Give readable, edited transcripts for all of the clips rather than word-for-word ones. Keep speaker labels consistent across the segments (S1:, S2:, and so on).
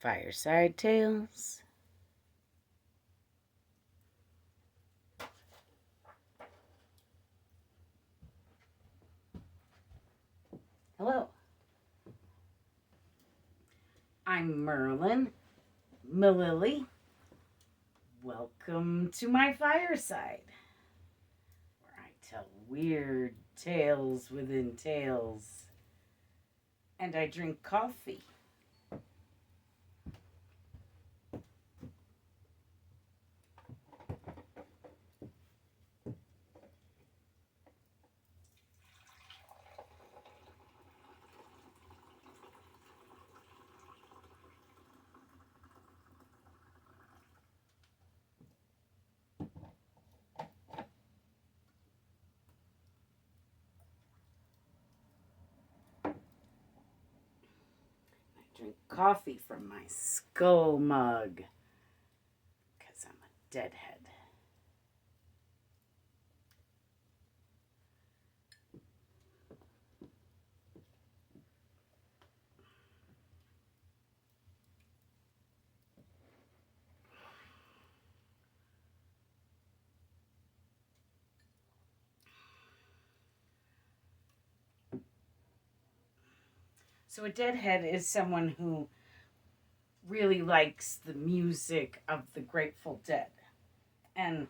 S1: Fireside Tales. Hello. I'm Merlin. Mililli. Welcome to my fireside, where I tell weird tales within tales, and I drink coffee. Drink coffee from my skull mug, because I'm a deadhead. So a deadhead is someone who really likes the music of the Grateful Dead. And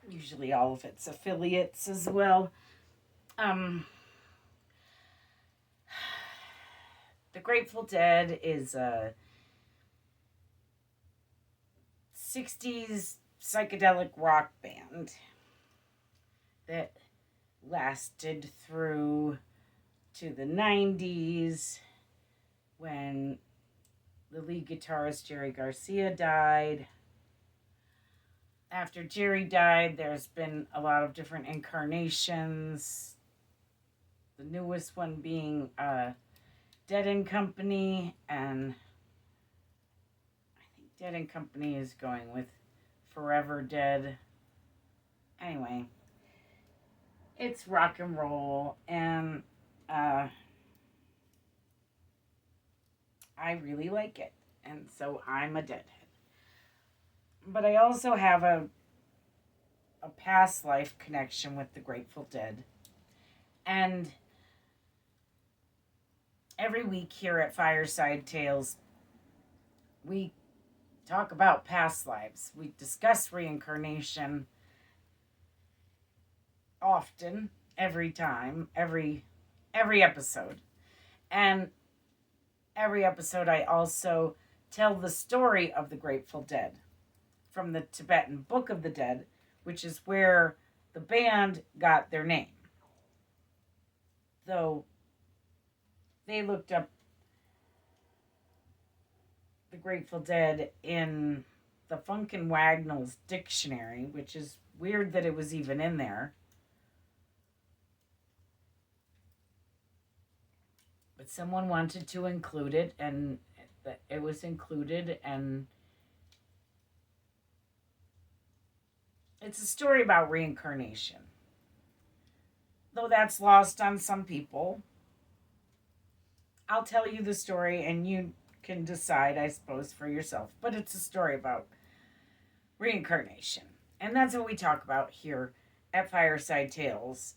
S1: usually all of its affiliates as well. The Grateful Dead is a 60s psychedelic rock band that lasted through to the 90s when the lead guitarist Jerry Garcia died. After Jerry died, there's been a lot of different incarnations. The newest one being Dead and Company, and I think Dead and Company is going with Forever Dead. Anyway, it's rock and roll, and I really like it, and so I'm a deadhead. But I also have a past life connection with the Grateful Dead, and every week here at Fireside Tales, we talk about past lives. We discuss reincarnation often, every time, every episode. And every episode I also tell the story of the Grateful Dead from the Tibetan Book of the Dead, which is where the band got their name. Though they looked up the Grateful Dead in the Funk and Wagnalls dictionary, which is weird that it was even in there. But someone wanted to include it, and it was included, and it's a story about reincarnation. Though that's lost on some people, I'll tell you the story and you can decide, I suppose, for yourself. But it's a story about reincarnation. And that's what we talk about here at Fireside Tales.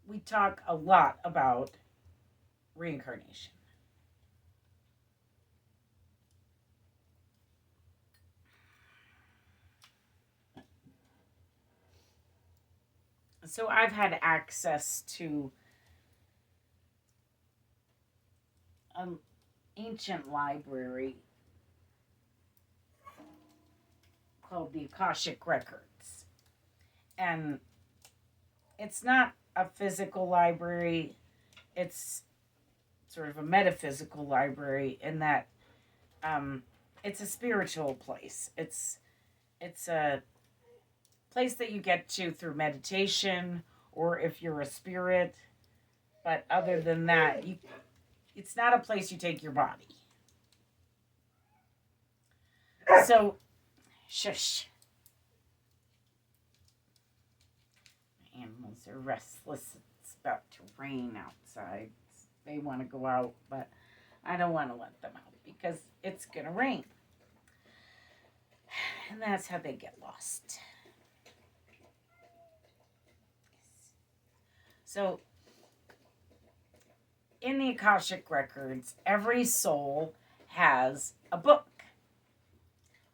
S1: We talk a lot about reincarnation. So I've had access to an ancient library called the Akashic Records. And it's not a physical library, it's sort of a metaphysical library in that it's a spiritual place. It's a place that you get to through meditation or if you're a spirit. But other than that, it's not a place you take your body. So, shush. My animals are restless. It's about to rain outside. They want to go out, but I don't want to let them out because it's going to rain. And that's how they get lost. So, in the Akashic Records, every soul has a book.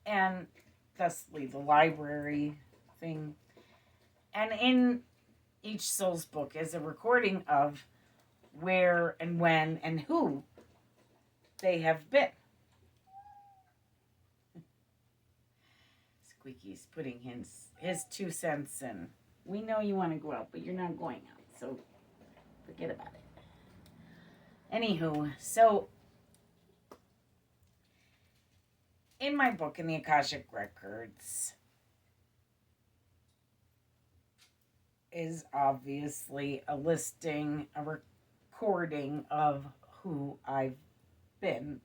S1: And thusly, the library thing. And in each soul's book is a recording of where and when and who they have been. Squeaky's putting his 2 cents in. We know you want to go out, but you're not going out, so forget about it. Anywho, so in my book, in the Akashic Records, is obviously a listing, a recording of who I've been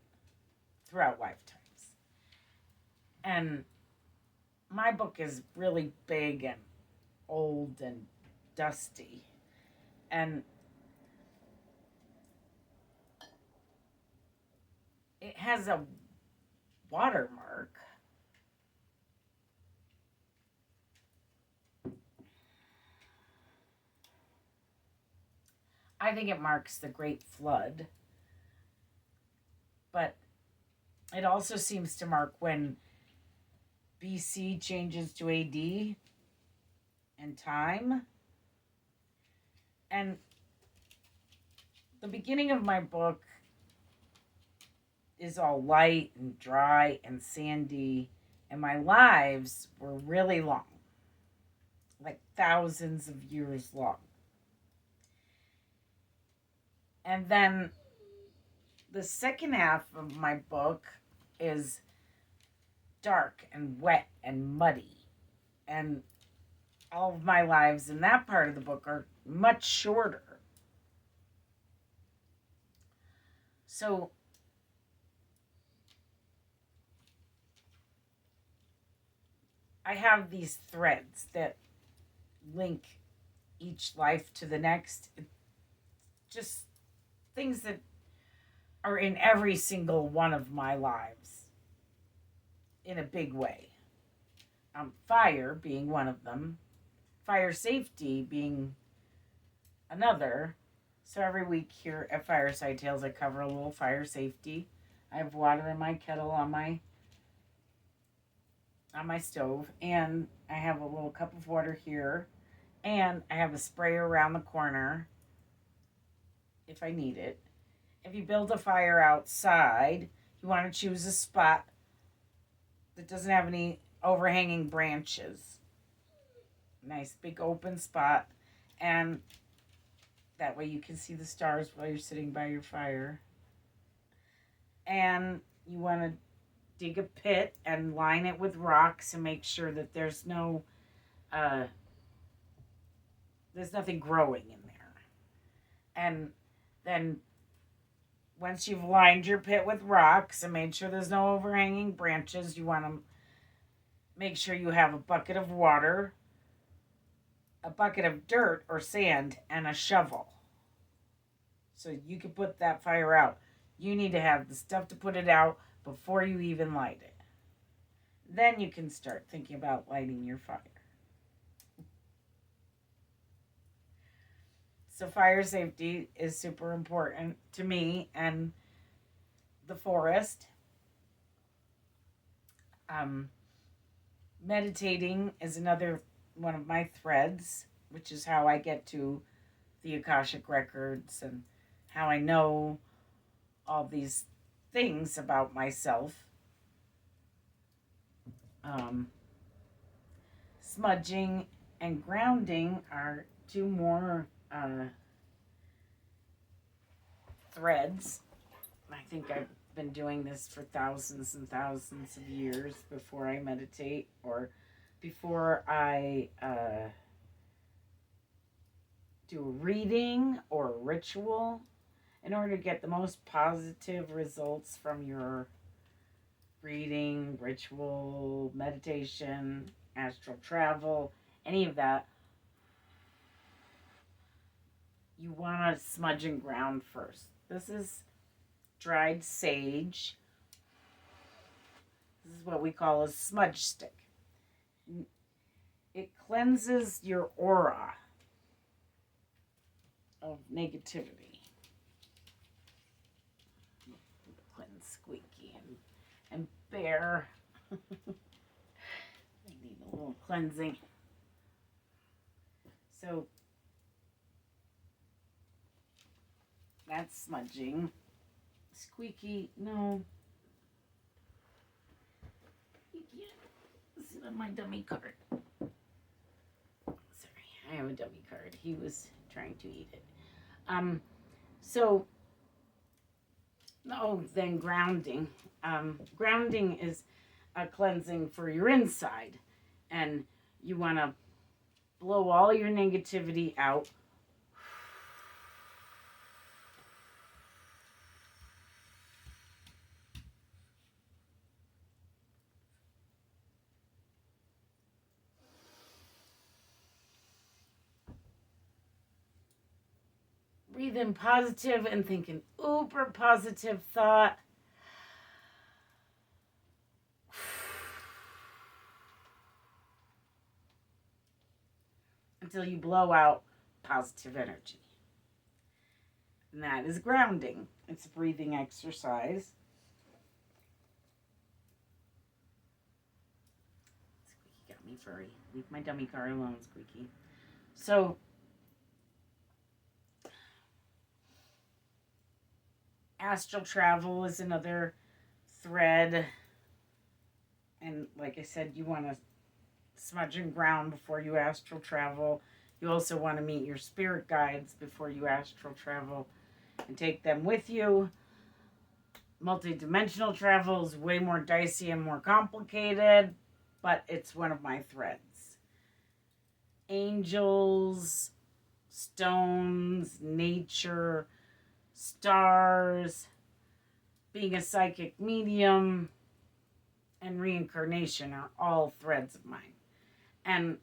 S1: throughout lifetimes. And my book is really big and old and dusty. And it has a watermark. I think it marks the Great Flood. But it also seems to mark when BC changes to AD and time. And the beginning of my book is all light and dry and sandy, and my lives were really long, like thousands of years long. And then the second half of my book is dark and wet and muddy, and all of my lives in that part of the book are much shorter. So I have these threads that link each life to the next. Just things that are in every single one of my lives in a big way. Fire being one of them. Fire safety being another. So every week here at Fireside Tales, I cover a little fire safety. I have water in my kettle on my stove, and I have a little cup of water here, and I have a sprayer around the corner if I need it. If you build a fire outside, you want to choose a spot that doesn't have any overhanging branches. Nice big open spot, and that way you can see the stars while you're sitting by your fire. And you want to dig a pit and line it with rocks and make sure that there's nothing growing in there. And then once you've lined your pit with rocks and made sure there's no overhanging branches, you want to make sure you have a bucket of water, a bucket of dirt or sand, and a shovel. So you can put that fire out. You need to have the stuff to put it out before you even light it. Then you can start thinking about lighting your fire. So fire safety is super important to me and the forest. Meditating is another one of my threads, which is how I get to the Akashic Records and how I know all these things about myself. Smudging and grounding are 2 more threads. I think I've been doing this for thousands and thousands of years before I meditate or before I do a reading or a ritual. In order to get the most positive results from your reading, ritual, meditation, astral travel, any of that, you want to smudge and ground first. This is dried sage. This is what we call a smudge stick. It cleanses your aura of negativity. Cleanse Squeaky and Bear. They need a little cleansing. So that's smudging. Squeaky, no. You can't sit on my dummy card. Sorry, I have a dummy card. He was trying to eat it. Then grounding. Grounding is a cleansing for your inside. And you want to blow all your negativity out. Breathe in positive and think an uber positive thought. Until you blow out positive energy. And that is grounding. It's a breathing exercise. Squeaky got me furry. Leave my dummy car alone, Squeaky. So, astral travel is another thread. And like I said, you want to smudge and ground before you astral travel. You also want to meet your spirit guides before you astral travel and take them with you. Multi-dimensional travel is way more dicey and more complicated, but it's one of my threads. Angels, stones, nature, stars, being a psychic medium, and reincarnation are all threads of mine. And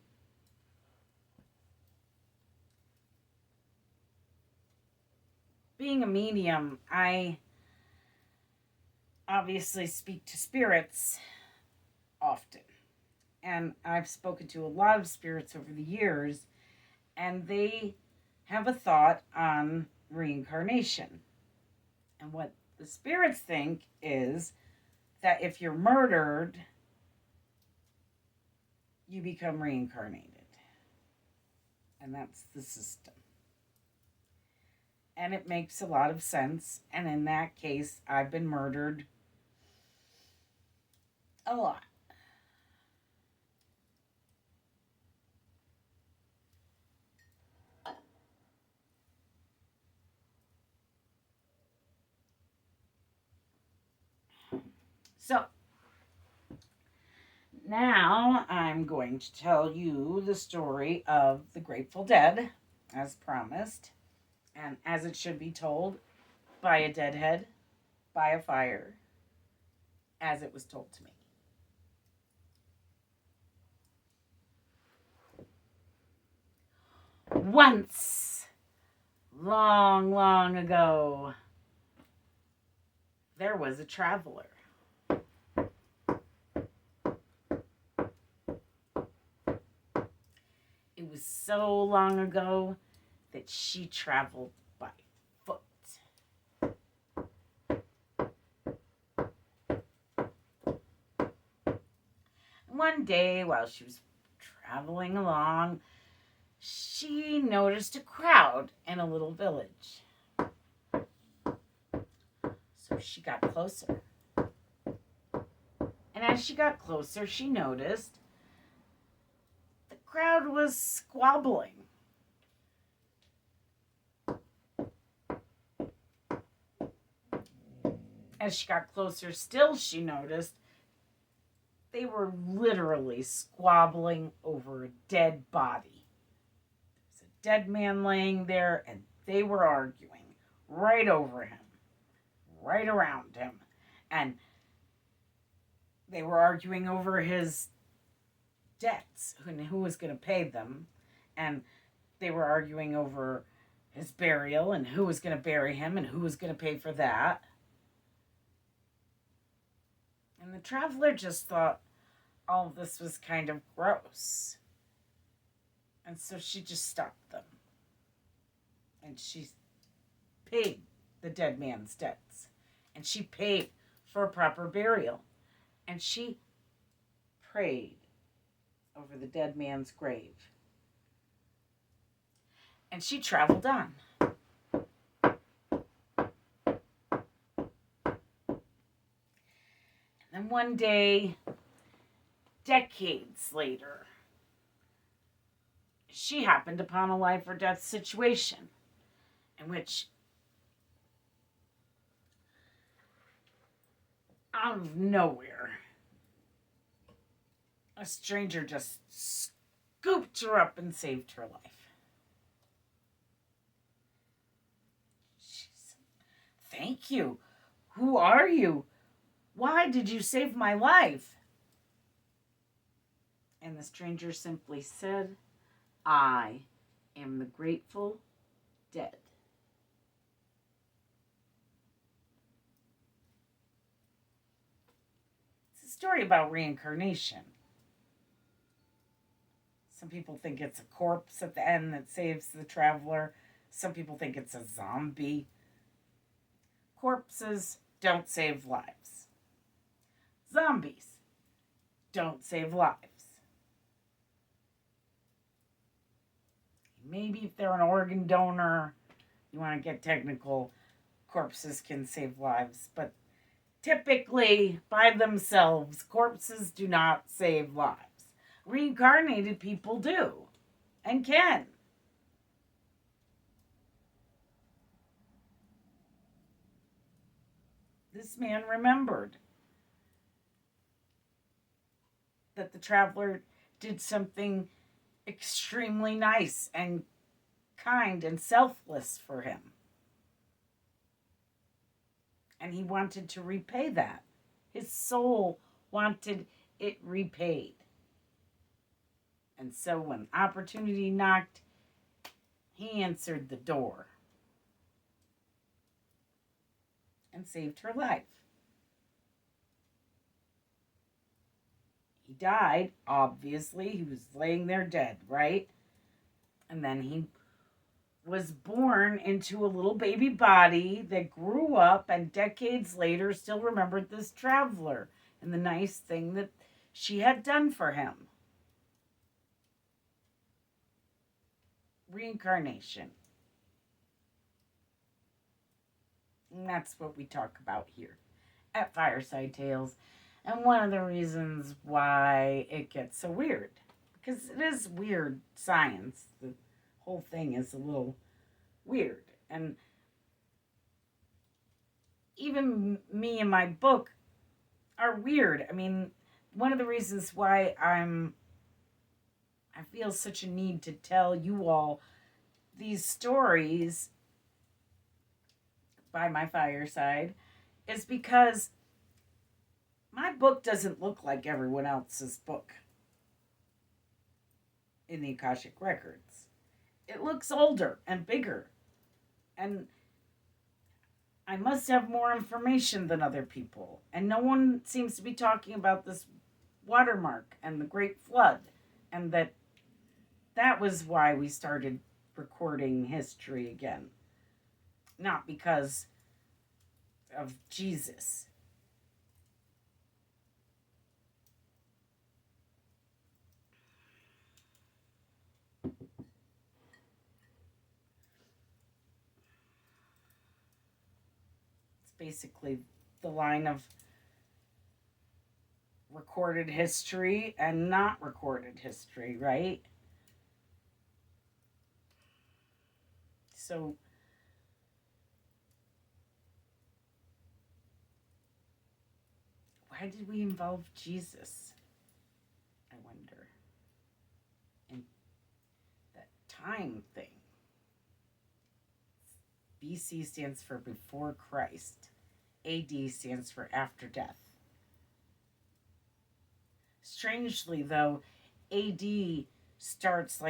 S1: being a medium, I obviously speak to spirits often. And I've spoken to a lot of spirits over the years, and they have a thought on reincarnation. And what the spirits think is that if you're murdered, you become reincarnated. And that's the system. And it makes a lot of sense. And in that case, I've been murdered a lot. So, now I'm going to tell you the story of the Grateful Dead, as promised, and as it should be told, by a deadhead, by a fire, as it was told to me. Once, long, long ago, there was a traveler. It was so long ago that she traveled by foot. One day, while she was traveling along, she noticed a crowd in a little village. So she got closer. And as she got closer, she noticed the crowd was squabbling. As she got closer still, she noticed they were literally squabbling over a dead body. There's a dead man laying there, and they were arguing right over him, right around him. And they were arguing over his debts and who was going to pay them. And they were arguing over his burial and who was going to bury him and who was going to pay for that. And the traveler just thought all of this was kind of gross. And so she just stopped them. And she paid the dead man's debts. And she paid for a proper burial. And she prayed over the dead man's grave. And she traveled on. And one day, decades later, she happened upon a life or death situation in which, out of nowhere, a stranger just scooped her up and saved her life. She said, "Thank you. Who are you? Why did you save my life?" And the stranger simply said, "I am the Grateful Dead." It's a story about reincarnation. Some people think it's a corpse at the end that saves the traveler. Some people think it's a zombie. Corpses don't save lives. Zombies don't save lives. Maybe if they're an organ donor, you want to get technical, corpses can save lives. But typically, by themselves, corpses do not save lives. Reincarnated people do and can. This man remembered that the traveler did something extremely nice and kind and selfless for him. And he wanted to repay that. His soul wanted it repaid. And so when opportunity knocked, he answered the door and saved her life. He died, obviously. He was laying there dead, right? And then he was born into a little baby body that grew up and decades later still remembered this traveler and the nice thing that she had done for him. Reincarnation. And that's what we talk about here at Fireside Tales. And one of the reasons why it gets so weird, because it is weird science. The whole thing is a little weird. And even me and my book are weird. I mean, one of the reasons why I feel such a need to tell you all these stories by my fireside is because my book doesn't look like everyone else's book in the Akashic Records. It looks older and bigger. And I must have more information than other people. And no one seems to be talking about this watermark and the Great Flood. And that was why we started recording history again. Not because of Jesus. It's basically the line of recorded history and not recorded history, right? So why did we involve Jesus? I wonder. And that time thing. BC stands for before Christ. AD stands for after death. Strangely, though, AD starts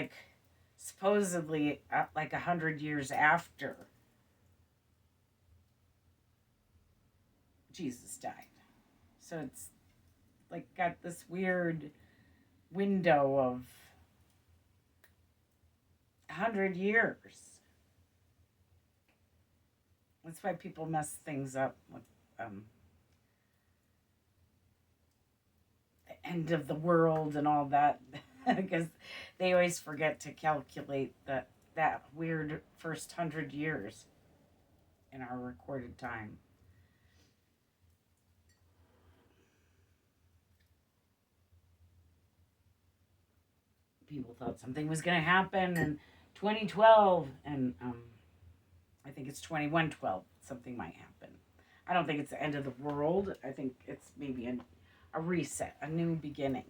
S1: supposedly 100 years after Jesus died. So it's like got this weird window of 100 years. That's why people mess things up with the end of the world and all that, because they always forget to calculate that weird first 100 years in our recorded time. People thought something was going to happen in 2012, and I think it's 2112. Something might happen. I don't think it's the end of the world. I think it's maybe a reset, a new beginning,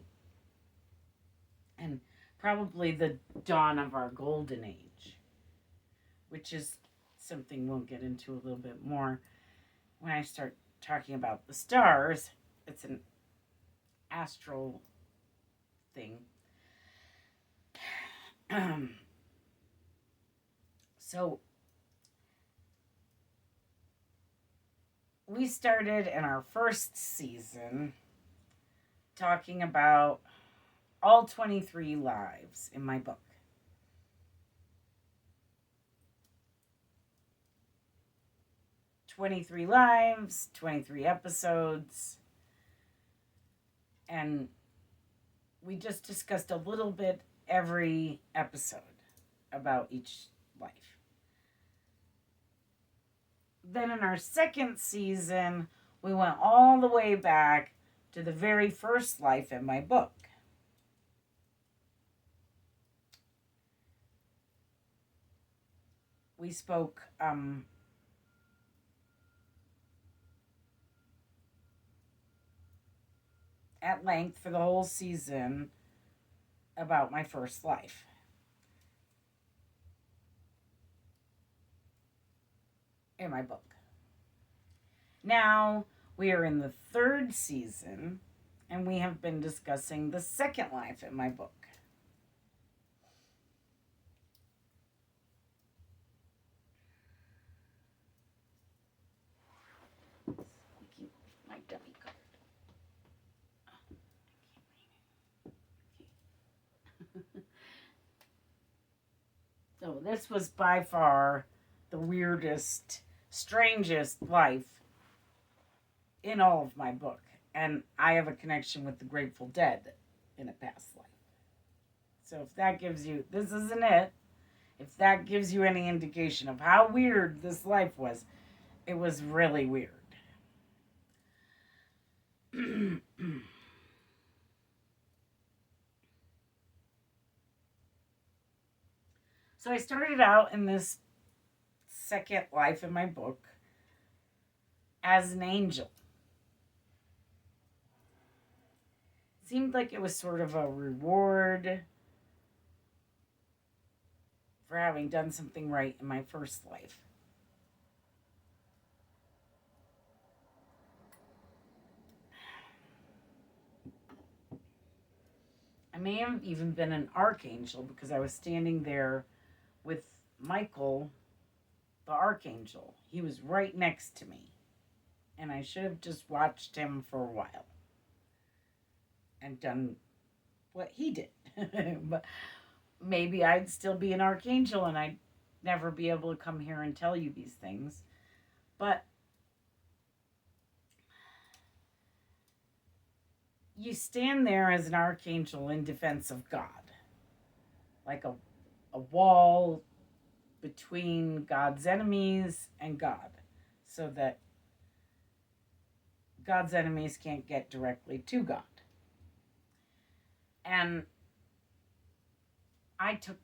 S1: and probably the dawn of our golden age, which is something we'll get into a little bit more when I start talking about the stars. It's an astral thing. So we started in our first season talking about all 23 lives in my book. 23 lives, 23 episodes, and we just discussed a little bit every episode about each life. Then in our second season, we went all the way back to the very first life in my book. We spoke at length for the whole season about my first life. In my book. Now we are in the third season, and we have been discussing the second life in my book. My dummy card. So this was by far the weirdest, strangest life in all of my book. And I have a connection with the Grateful Dead in a past life. So if that gives you, this isn't it, if that gives you any indication of how weird this life was, it was really weird. So I started out in this second life in my book as an angel. It seemed like it was sort of a reward for having done something right in my first life. I may have even been an archangel because I was standing there with Michael, the archangel. He was right next to me. And I should have just watched him for a while and done what he did. But maybe I'd still be an archangel and I'd never be able to come here and tell you these things. But you stand there as an archangel in defense of God, like a wall between God's enemies and God, so that God's enemies can't get directly to God. And I took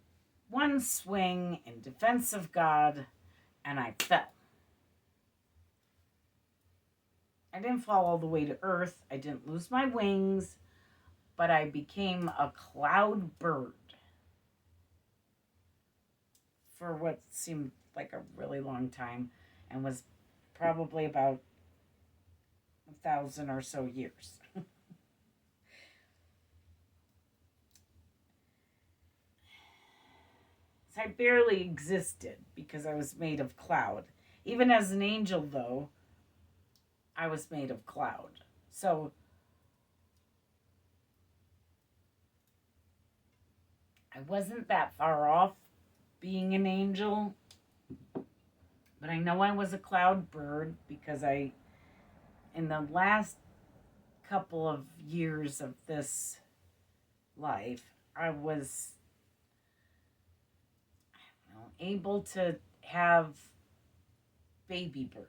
S1: one swing in defense of God and I fell. I didn't fall all the way to earth. I didn't lose my wings, but I became a cloud bird for what seemed like a really long time and was probably about 1,000 or so years. So I barely existed because I was made of cloud. Even as an angel, though, I was made of cloud. So I wasn't that far off being an angel, but I know I was a cloud bird because in the last couple of years of this life, I was able to have baby birds.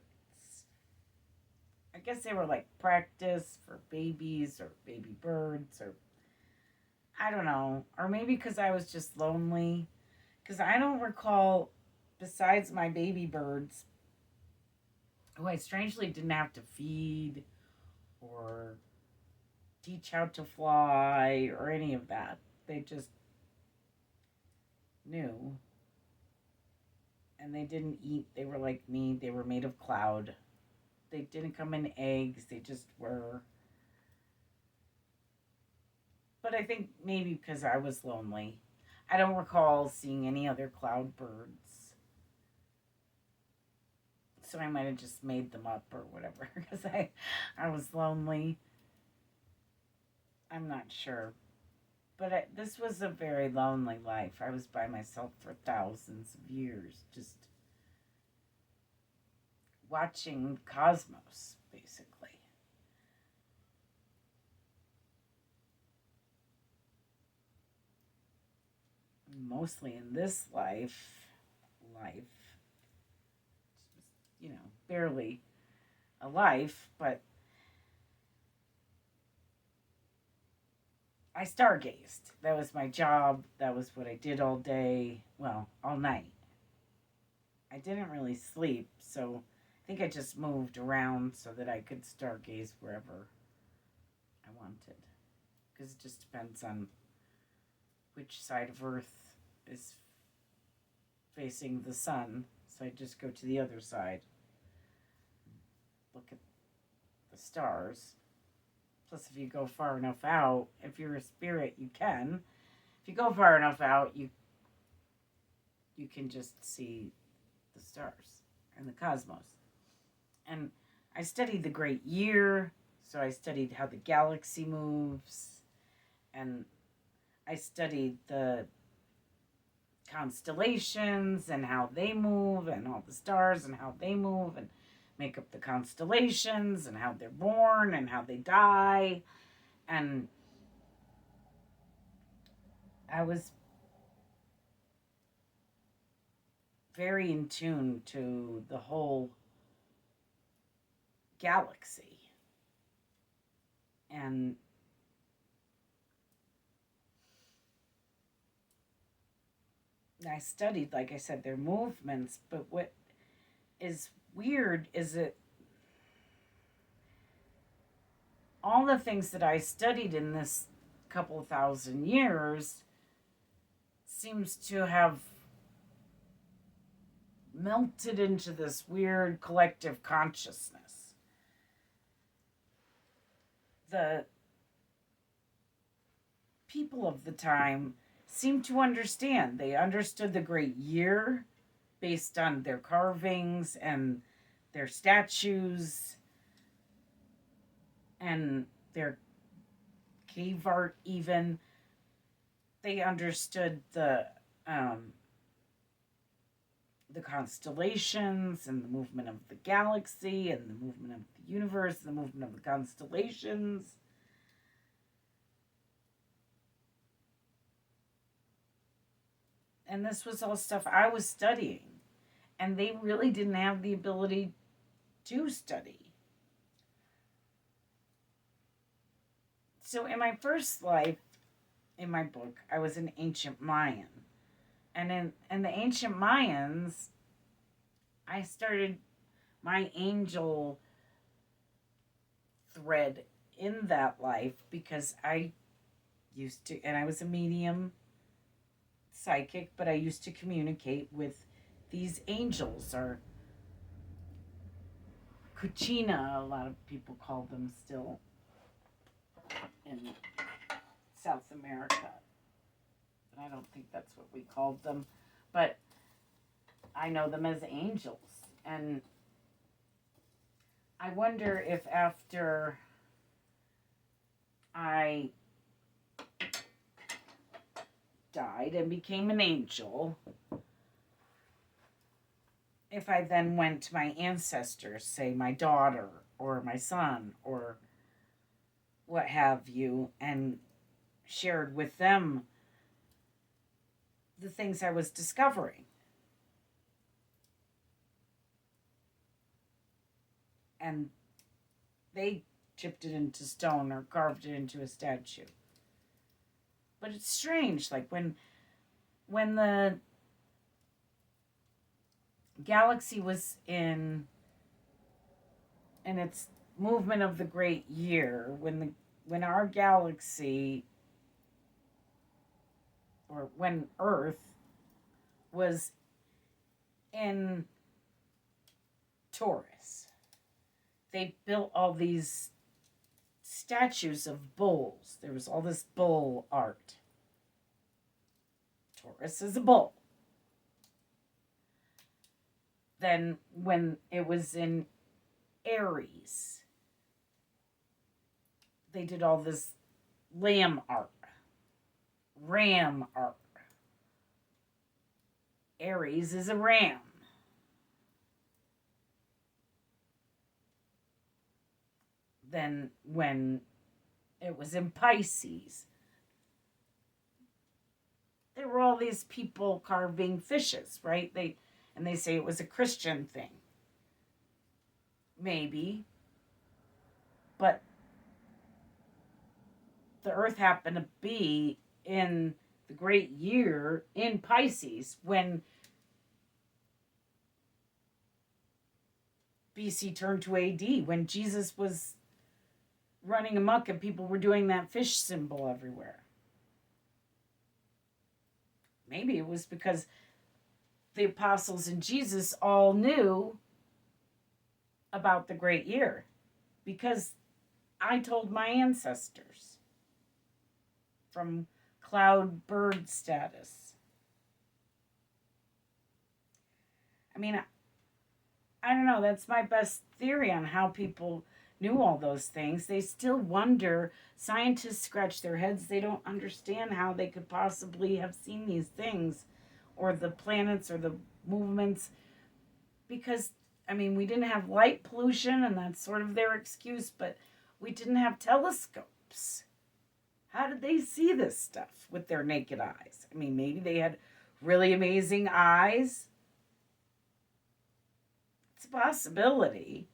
S1: I guess they were like practice for babies or baby birds, or I don't know. Or maybe because I was just lonely. Because I don't recall, besides my baby birds, who I strangely didn't have to feed or teach how to fly or any of that. They just knew. And they didn't eat. They were like me. They were made of cloud. They didn't come in eggs. They just were. But I think maybe because I was lonely. I don't recall seeing any other cloud birds. So I might have just made them up or whatever because I was lonely. I'm not sure. But this was a very lonely life. I was by myself for thousands of years, just watching cosmos, basically. Mostly in this life, barely a life, but I stargazed. That was my job. That was what I did all day. Well, all night. I didn't really sleep, so I think I just moved around so that I could stargaze wherever I wanted. Because it just depends on which side of Earth is facing the sun. So I just go to the other side, look at the stars. Plus, if you go far enough out, if you're a spirit, you can. If you go far enough out, you can just see the stars and the cosmos. And I studied the great year, so I studied how the galaxy moves, and I studied the constellations and how they move, and all the stars and how they move, and make up the constellations, and how they're born and how they die. And I was very in tune to the whole galaxy. And I studied, like I said, their movements, but what is weird is that all the things that I studied in this couple thousand years seems to have melted into this weird collective consciousness. The people of the time seemed to understand. They understood the great year based on their carvings and their statues and their cave art even. They understood the constellations and the movement of the galaxy and the movement of the universe and the movement of the constellations. And this was all stuff I was studying. And they really didn't have the ability to study. So in my first life, in my book, I was an ancient Mayan. And in the ancient Mayans, I started my angel thread in that life because I used to, and I was a medium psychic, but I used to communicate with these angels, or Kuchina, a lot of people call them still in South America. But I don't think that's what we called them. But I know them as angels. And I wonder if after I died and became an angel, if I then went to my ancestors, say my daughter or my son or what have you, and shared with them the things I was discovering, and they chipped it into stone or carved it into a statue. But it's strange, like when the galaxy was in its movement of the great year, when our galaxy, or when Earth was in Taurus, they built all these statues of bulls. There was all this bull art. Taurus is a bull. Then when it was in Aries, they did all this lamb art, ram art. Aries is a ram. Then when it was in Pisces, there were all these people carving fishes, right? They say it was a Christian thing. Maybe. But the Earth happened to be in the great year in Pisces when BC turned to AD, when Jesus was running amok and people were doing that fish symbol everywhere. Maybe it was because the apostles and Jesus all knew about the great year, because I told my ancestors from cloud bird status. I mean, I don't know, that's my best theory on how people knew all those things. They still wonder. Scientists scratch their heads. They don't understand how they could possibly have seen these things, or the planets, or the movements, because, I mean, we didn't have light pollution, and that's sort of their excuse, but we didn't have telescopes. How did they see this stuff with their naked eyes? I mean, maybe they had really amazing eyes. It's a possibility.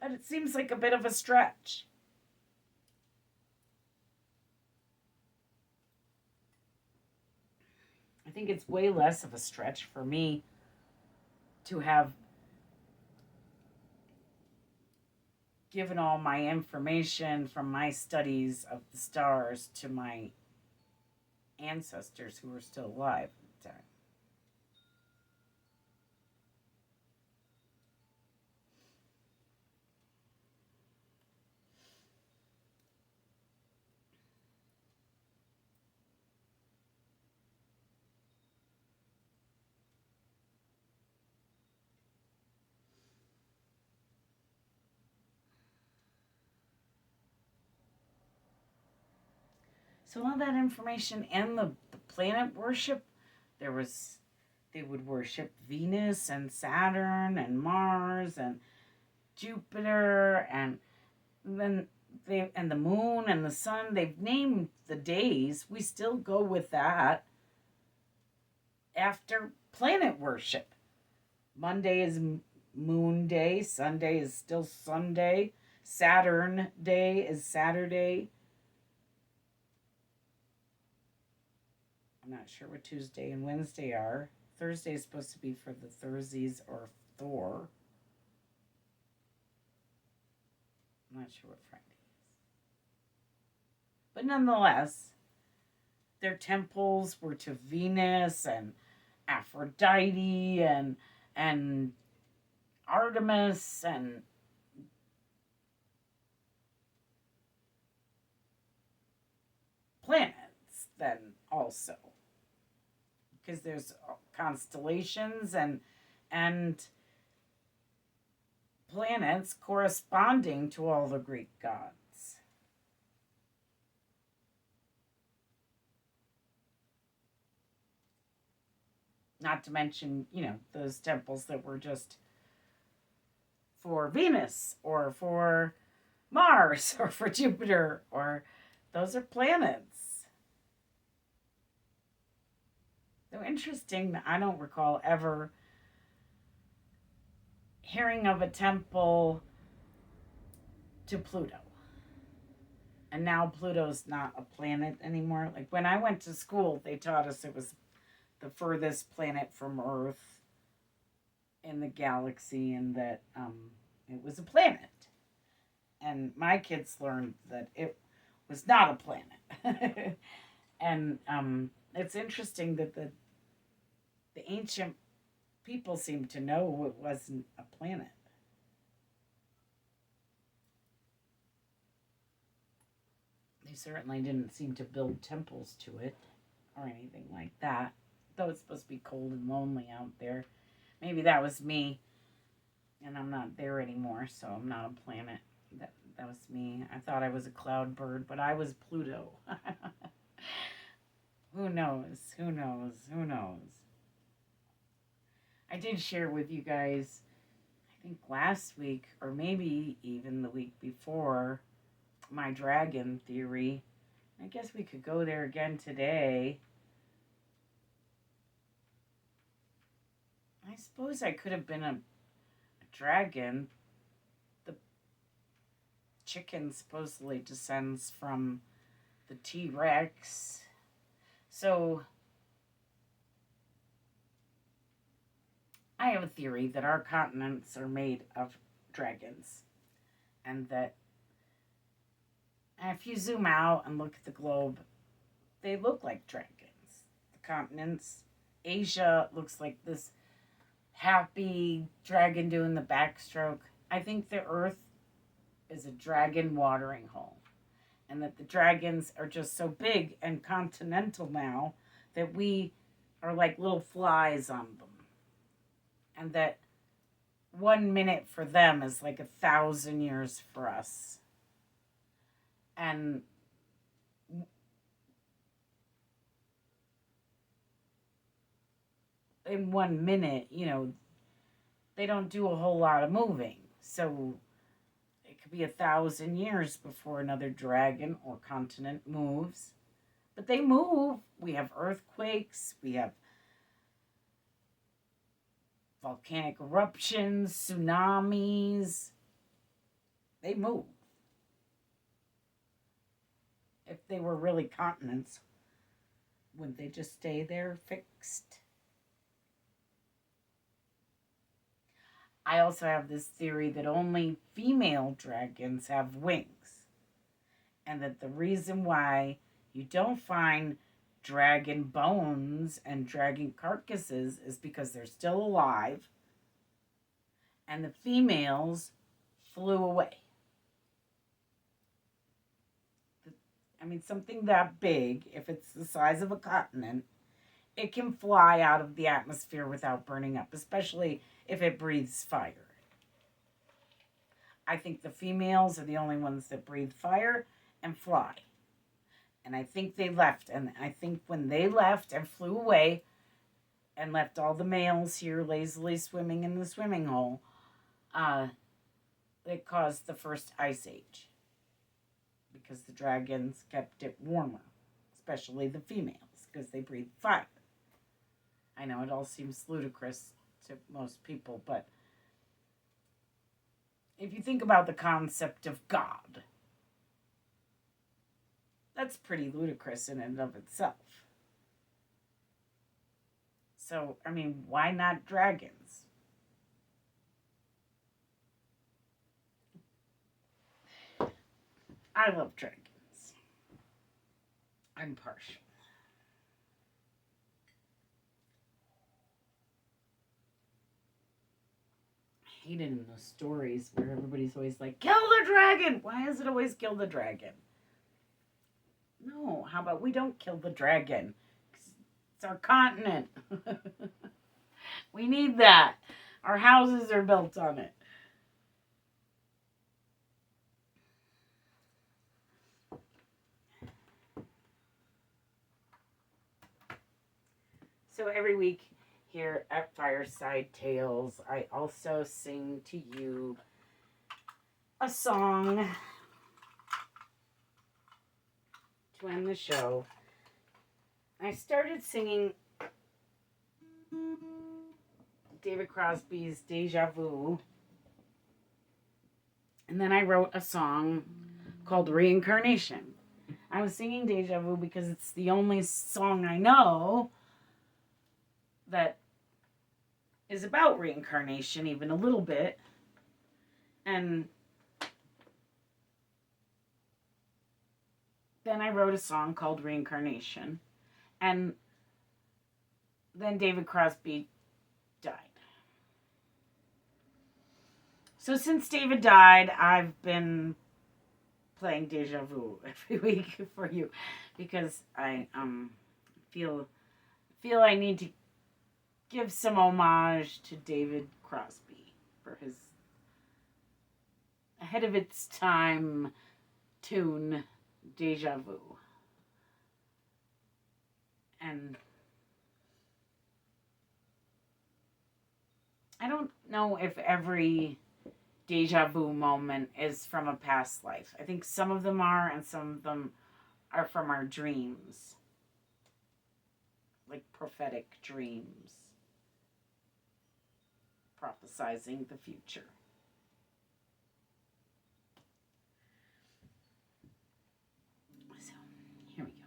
S1: But it seems like a bit of a stretch. I think it's way less of a stretch for me to have given all my information from my studies of the stars to my ancestors who were still alive at the time. So all that information and the planet worship, they would worship Venus and Saturn and Mars and Jupiter, and then and the moon and the sun. They've named the days. We still go with that after planet worship. Monday is Moon Day. Sunday is still Sunday. Saturn Day is Saturday. I'm not sure what Tuesday and Wednesday are. Thursday is supposed to be for the Thursdays or Thor. I'm not sure what Friday is. But nonetheless, their temples were to Venus and Aphrodite and Artemis and planets then also, because there's constellations and planets corresponding to all the Greek gods. Not to mention, those temples that were just for Venus or for Mars or for Jupiter, or those are planets. So interesting. I don't recall ever hearing of a temple to Pluto. And now Pluto's not a planet anymore. Like when I went to school, they taught us it was the furthest planet from Earth in the galaxy, and that it was a planet. And my kids learned that it was not a planet. And it's interesting that the ancient people seem to know it wasn't a planet. They certainly didn't seem to build temples to it or anything like that. Though it's supposed to be cold and lonely out there. Maybe that was me, and I'm not there anymore, so I'm not a planet. That was me. I thought I was a cloud bird, but I was Pluto. Who knows? Who knows? Who knows? I did share with you guys, I think last week, or maybe even the week before, my dragon theory. I guess we could go there again today. I suppose I could have been a dragon. The chicken supposedly descends from the T-Rex. So I have a theory that our continents are made of dragons. And that if you zoom out and look at the globe, they look like dragons. The continents, Asia looks like this happy dragon doing the backstroke. I think the Earth is a dragon watering hole. And that the dragons are just so big and continental now that we are like little flies on them. And that 1 minute for them is like 1,000 years for us. And in 1 minute, they don't do a whole lot of moving. So it could be 1,000 years before another dragon or continent moves. But they move. We have earthquakes. We have volcanic eruptions, tsunamis. They move. If they were really continents, wouldn't they just stay there fixed? I also have this theory that only female dragons have wings. And that the reason why you don't find dragon bones and dragon carcasses is because they're still alive. And the females flew away. I mean, something that big, if it's the size of a continent, it can fly out of the atmosphere without burning up, especially if it breathes fire. I think the females are the only ones that breathe fire and fly. And I think they left. And I think when they left and flew away and left all the males here lazily swimming in the swimming hole, it caused the first ice age. Because the dragons kept it warmer, especially the females, because they breathe fire. I know it all seems ludicrous to most people, but if you think about the concept of God, that's pretty ludicrous in and of itself. So, I mean, why not dragons? I love dragons. I'm partial. I hate it in those stories where everybody's always like, kill the dragon! Why is it always kill the dragon? No, how about we don't kill the dragon? It's our continent. We need that. Our houses are built on it. So every week here at Fireside Tales, I also sing to you a song to end the show. I started singing David Crosby's Deja Vu, and then I wrote a song called Reincarnation. I was singing Deja Vu because it's the only song I know that is about reincarnation, even a little bit. And then I wrote a song called Reincarnation. And then David Crosby died. So since David died, I've been playing Deja Vu every week for you because I feel I need to give some homage to David Crosby for his ahead of its time tune, Deja Vu. And I don't know if every Deja Vu moment is from a past life. I think some of them are, and some of them are from our dreams. Like prophetic dreams. Prophesizing the future. So, here we go.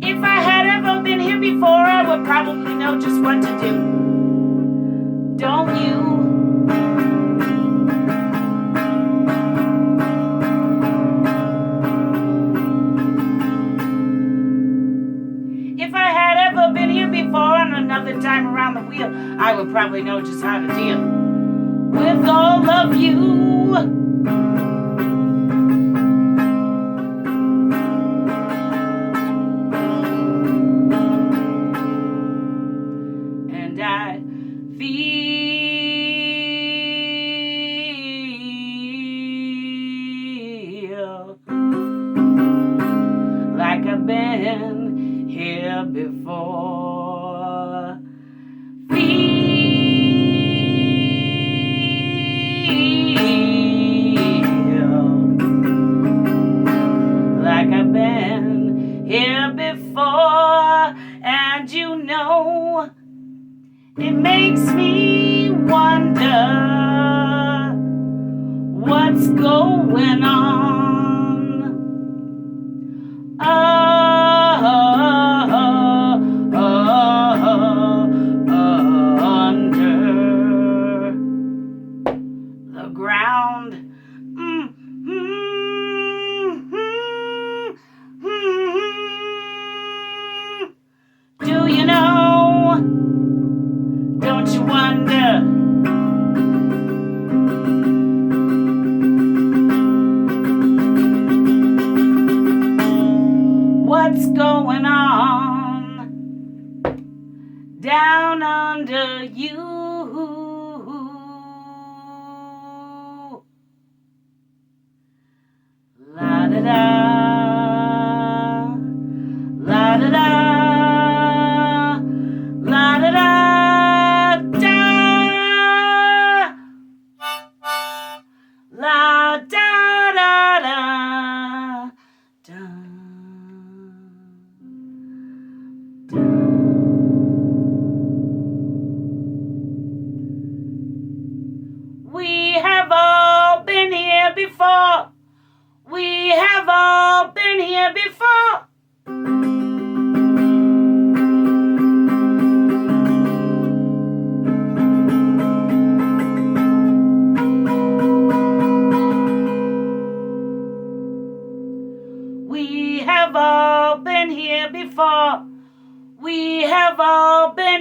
S1: If I had ever been here before, I would probably know just what to do. Don't you? If I had ever been here before and another time around the wheel, I would probably know just how to deal with all of you. And I feel like I've been here before. Feel like I've been here before. And you know, it makes me wonder what's going on under the ground. Do you know? Don't you wonder? What's going on down under you? La da da, la da da, la da da. La da da da da da. We have all been here before. We have all been here before.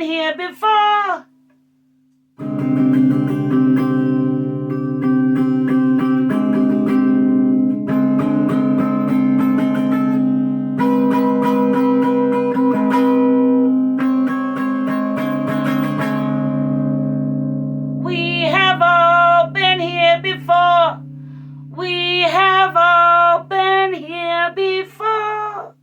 S1: been here before. We have all been here before. We have all been here before.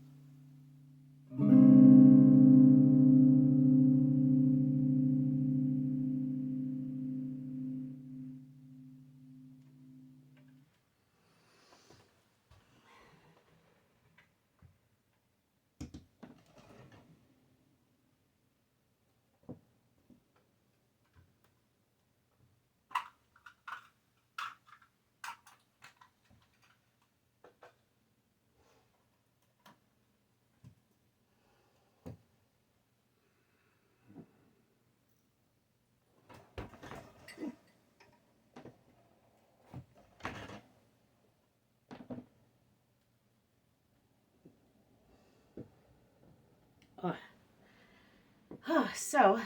S1: So,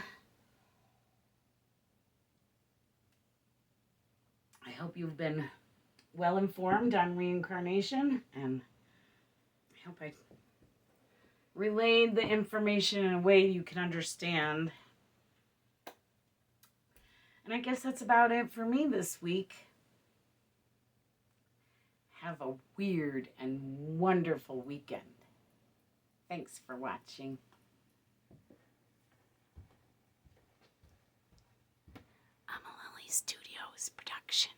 S1: I hope you've been well informed on reincarnation, and I hope I relayed the information in a way you can understand. And I guess that's about it for me this week. Have a weird and wonderful weekend. Thanks for watching. A Mililli Studios production.